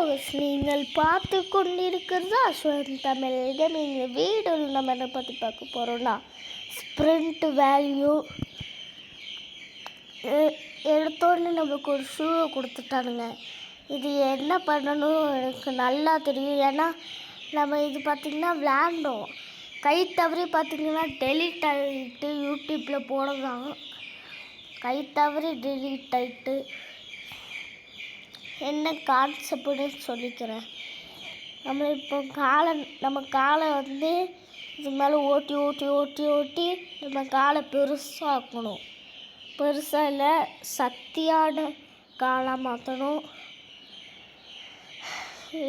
நீங்கள் பார்த்து கொண்டிருக்கிறது அஸ்வன் தமிழ் கேமிங். வீடியோவில் நம்ம என்ன பற்றி பார்க்க போகிறோம்னா ஸ்ப்ரிண்ட் வேல்யூ. எடுத்தோடனே நம்மளுக்கு ஒரு ஷூவை கொடுத்துட்டானுங்க. இது என்ன பண்ணணும் எனக்கு நல்லா தெரியும். ஏன்னா நம்ம இது பார்த்திங்கன்னா விளையாண்டோம். கை தவறி பார்த்திங்கன்னா டெலீட் ஆகிட்டு யூடியூப்பில் போனதான் கை தவறி டெலீட் ஆகிட்டு. என்ன கான்செப்ட்னு சொல்லிக்கிறேன். நம்ம காலை வந்து இது மேலே ஓட்டி ஓட்டி ஓட்டி ஓட்டி நம்ம காலை பெருசாக்கணும். பெருசாக இல்லை, சக்தியான காலாக மாற்றணும்.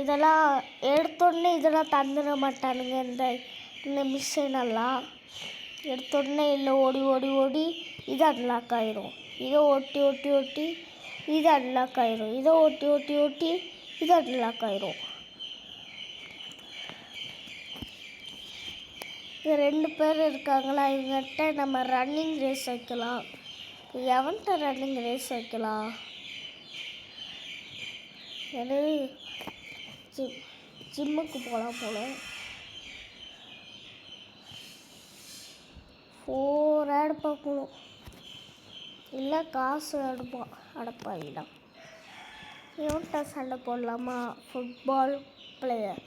இதெல்லாம் எடுத்தோடனே இதெல்லாம் தந்துட மாட்டானுங்க. இந்த மிஷினெல்லாம் எடுத்தோடனே இல்லை, ஓடி ஓடி ஓடி இது அன்லாக் ஆயிரும். இதை ஓட்டி ஓட்டி ஓட்டி இது அன்லாக் ஆயிரும். இதை ஓட்டி ஓட்டி ஓட்டி இது அன்லாக் ஆயிரும். இது 2 பேர் இருக்காங்களா, இவங்ககிட்ட நம்ம ரன்னிங் ரேஸ் வைக்கலாம். எவன்கிட்ட ரன்னிங் ரேஸ் வைக்கலாம்? எனக்கு ஜிம்முக்கு போகலாம் போல. 4 ஆட் பார்க்கணும், இல்லை காசு அடப்பாயிடலாம். இவன்கிட்ட சண்டை போடலாமா? ஃபுட்பால் பிளேயர்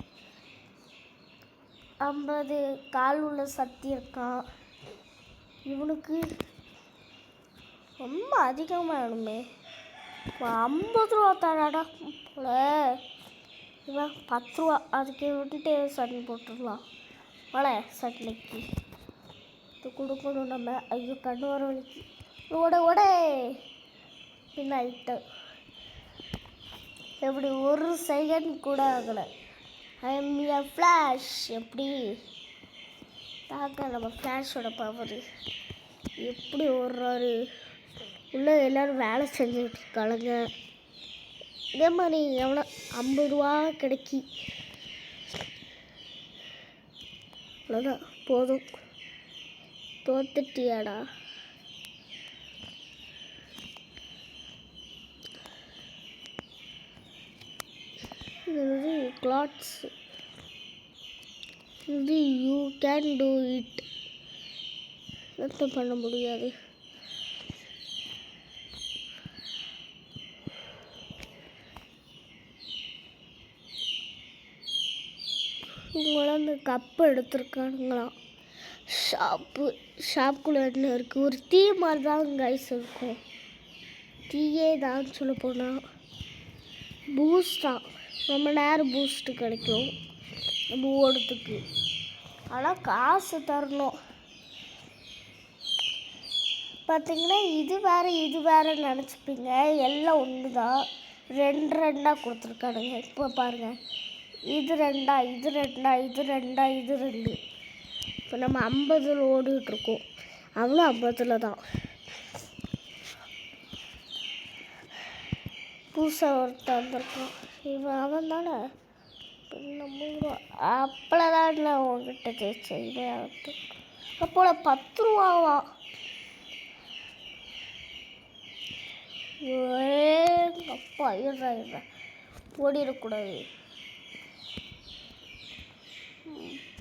50 கால் உள்ள சக்தி இருக்கான். இவனுக்கு ரொம்ப அதிகமாக வேணுமே. 50 ரூபா தராடா போல. இவன் 10 ரூபா. அதுக்கு விட்டுட்டு சட்னி போட்டுடலாம். வலை சட்னிக்கு இது கொடுக்கணும் நம்ம. ஐயோ கண்ணு வர வலிக்கு. ஓட ஓட பின்னாயிட்ட. எப்படி 1 செகண்ட் கூட ஆகலை. ஐஎம் எ ஃப்ளாஷ். எப்படி தாக்க நம்ம ஃப்ளாஷோட பவர் எப்படி ஓடுறாரு. உள்ளே எல்லோரும் வேலை செஞ்சுட்டு இருக்காளுங்க. இதே மாதிரி எவ்வளோ 50 ரூபா கிடைக்கி. அவ்வளோதான், போதும். தோத்துட்டியாடா? இது வந்து கிளாத்ஸ். இது யூ கேன் டூ இட். என்ன பண்ண முடியாது. இவங்களாம் இந்த கப்பு எடுத்துருக்கானுங்களாம். ஷாப்புக்குள்ளே என்ன இருக்குது? ஒரு டீ மாதிரி தான் கைஸ் இருக்கும். டீயே தான் சொல்ல போனால் பூஸ்ட் தான். ரொம்ப நேரம் பூஸ்ட்டு கிடைக்கும் நம்ம ஓடுறதுக்கு. ஆனால் காசு தரணும். பார்த்திங்கன்னா இது வேறு நினச்சிப்பீங்க. எல்லாம் ஒன்று தான். 2 கொடுத்துருக்கானுங்க. இப்போ பாருங்கள், இது 2 இது 2 இது 2 இது 2. இப்போ நம்ம 50 ஓடிட்டுருக்கோம். அவளும் 50 தான். புதுசாக ஒருத்தர் வந்திருக்கான். அவன் தானே அப்பளதான் நான் உங்ககிட்ட ஜெயிச்சேன். இவன் அப்போல 10 ரூபாவா? அப்பா இருறா ஓடிடக்கூடாது.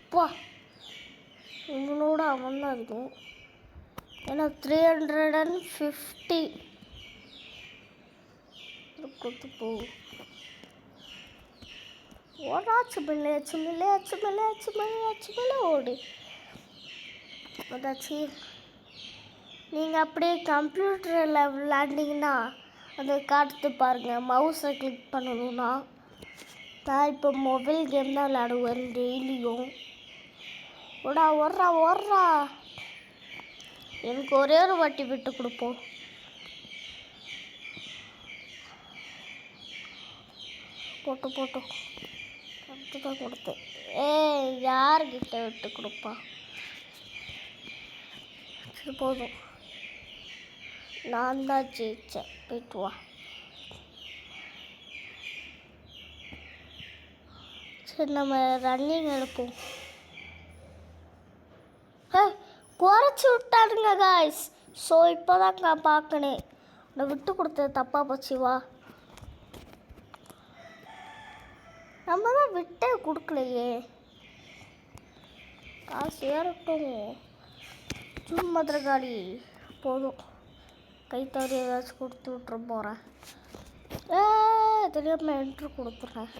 அப்பா இவனோட அவன் தான் இருக்கும். ஏன்னா 350 கொடுத்து போகும். ஓடாச்சு மேலே ஓடு. அதாச்சு. நீங்கள் அப்படியே கம்ப்யூட்டரில் விளாண்டிங்கன்னா அதை காட்டு பாருங்கள். மவுஸை கிளிக் பண்ணணும்னா நான் இப்போ மொபைல் கேம் தான் விளையாடுவேன் டெய்லியும். ஓடுறா. எனக்கு ஒரே ஒரு வாட்டி விட்டு கொடுப்போம். போட்டோம் கரெக்டு தான் கொடுத்தேன். யார்கிட்ட விட்டு கொடுப்பா? சரி போதும், நான் தான் ஜெயித்தேன். போயிட்டு வா. சரி நம்ம ரன்னிங் எடுப்போம். குறைச்சி விட்டாருங்க காய்ஸ். ஸோ இப்போ தான் நான் பார்க்கணேன். நான் விட்டு கொடுத்தது தப்பாக போச்சு. வா நம்ம தான் விட்டே கொடுக்கலையே. காசு ஏறட்டும். சும்மா காடி போதும். கைத்தறி ஏதாச்சும் கொடுத்து விட்டுற போகிறேன். தெரியாமல் என்ட்ரு கொடுத்துட்றேன்.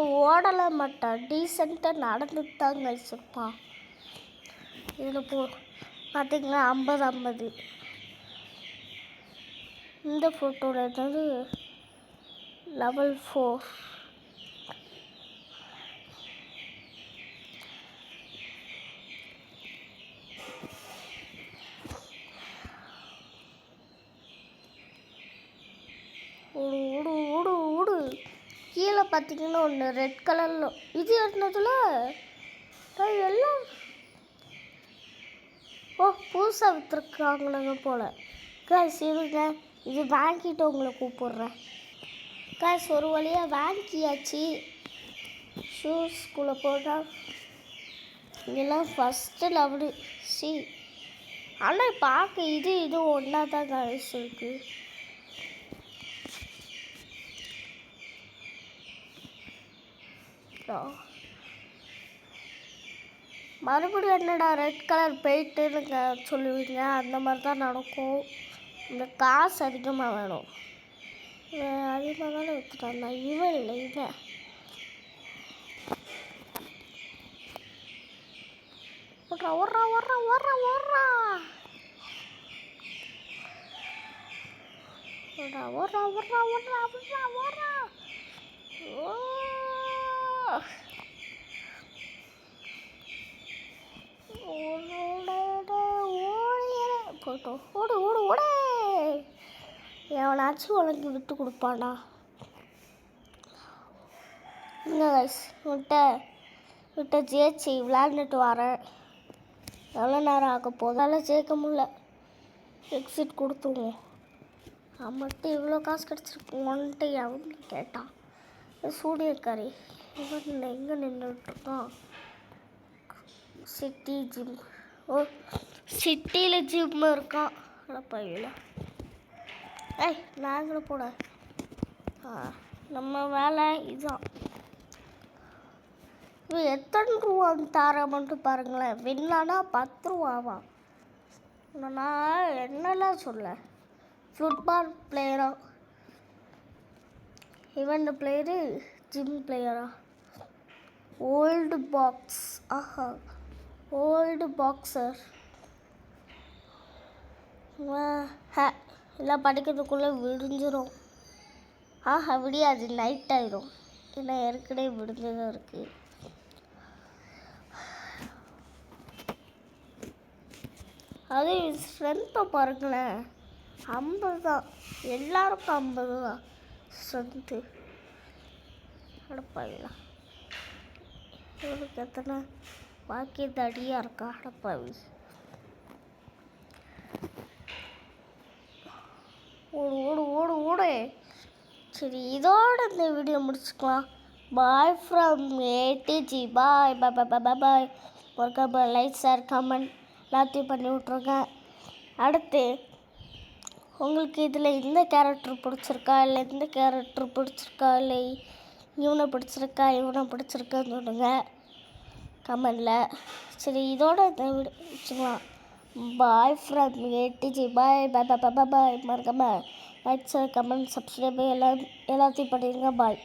ஓடலை மாட்டான், டீசெண்டாக நடந்துட்டு தாங்க வச்சுருப்பான். இதில் பார்த்தீங்கன்னா 50-50. இந்த ஃபோட்டோவில் என்னது level 4. ஓடு கீழே பார்த்தீங்கன்னா ஒன்று ரெட் கலரில் இது இருந்ததில் எல்லாம் புதுசாக விற்றுருக்காங்கன்னு போல். காசு இருங்க, இது வாங்கிட்டு உங்களை கூப்பிட்றேன். காசு ஒரு வழியாக வாங்கியாச்சு. ஷூஸ்குள்ளே போட்டால் இதெல்லாம் ஃபஸ்ட்டு லெவலு. ஆனால் பார்க்க இது ஒன்றா தான் காசு இருக்குது. மறுபடியும் என்னடா ரெட் கலர் பெயிண்ட்டுன்னு சொல்லுவீங்க, அந்த மாதிரி தான் நடக்கும். இந்த காசு அதிகமாக வேணும். அதிகமாக தானே விற்றுட்டான். இவன் இல்லை, இவன் ஓடுறா ஓடுறா ஓடுறா ஓடுறா ஓடுறா ஓடுறா ஓடுறா ஓடுறா ஓடுறா ஓடுறா ஓ போட்டோ ஓடு ஓடு ஓடே. எவனாச்சும் உனக்கு விட்டு கொடுப்பானா? இல்லை கைஸ், விட்ட ஜெயிச்சு விளையாண்டுட்டு வரேன். எவ்வளோ நேரம் ஆக போதும், அதெல்லாம் ஜெயிக்க முடியல. எக்ஸிட் கொடுத்துருவோம். மட்டும் இவ்வளோ காசு கிடச்சிருக்கு ஒன்ட்டு எவன்னு கேட்டான். சூரியக்காரி இவன் எங்கே நின்றுட்டுருக்கான்? City gym. சிட்டியில் ஜிம் இருக்கான். பையில நாங்களும் போட நம்ம வேலை இதுதான். எத்தனை ரூபான்னு தார மட்டும் பாருங்களேன். வின்னானா 10 ரூபாவா? நான் என்னெல்லாம் சொல்ல. ஃபுட்பால் பிளேயரா, இவன் பிளேயரு, ஜிம் பிளேயரா, ஓல்டு பாக்ஸ், ஓல்டு பாக்ஸர். எல்லாம் படிக்கிறதுக்குள்ளே விடிஞ்சிரும். விடியாது, நைட் ஆயிரும். ஏன்னா ஏற்கனவே விடிஞ்சதான் இருக்குது. அது ஸ்ட்ரென்த்தை பாருங்களேன், 50 தான். எல்லாருக்கும் 50 தான் ஸ்ட்ரென்த்து. அடப்பாவிலாம் இவருக்கு எத்தனை பாக்கி தடியாக இருக்கா? அடப்பாவி. ஓடு ஓடு ஓடு ஓடு. சரி, இதோட இந்த வீடியோ முடிச்சுக்கலாம். Bye from ATG. பாய் பாய் பாய் பாய் பாய். மறக்காம லைக், ஷேர், கமெண்ட் எல்லாத்தையும் பண்ணி விட்ருங்க. அடுத்து உங்களுக்கு இதில் இந்த கேரக்டர் பிடிச்சிருக்கா, இல்லை இந்த கேரக்டர் பிடிச்சிருக்கா, இல்லை இவனை பிடிச்சிருக்கான்னு சொல்லுங்க கமெண்டில். சரி, இதோட இந்த வீடியோ வச்சுக்கலாம். Bye from ATG. பாய் பாய் பாய் பாய் பாய். மறக்காம லைக், ஷேர், கமெண்ட், சப்ஸ்கிரைப் எல்லாத்தையும் பண்ணிடுங்க. பாய்.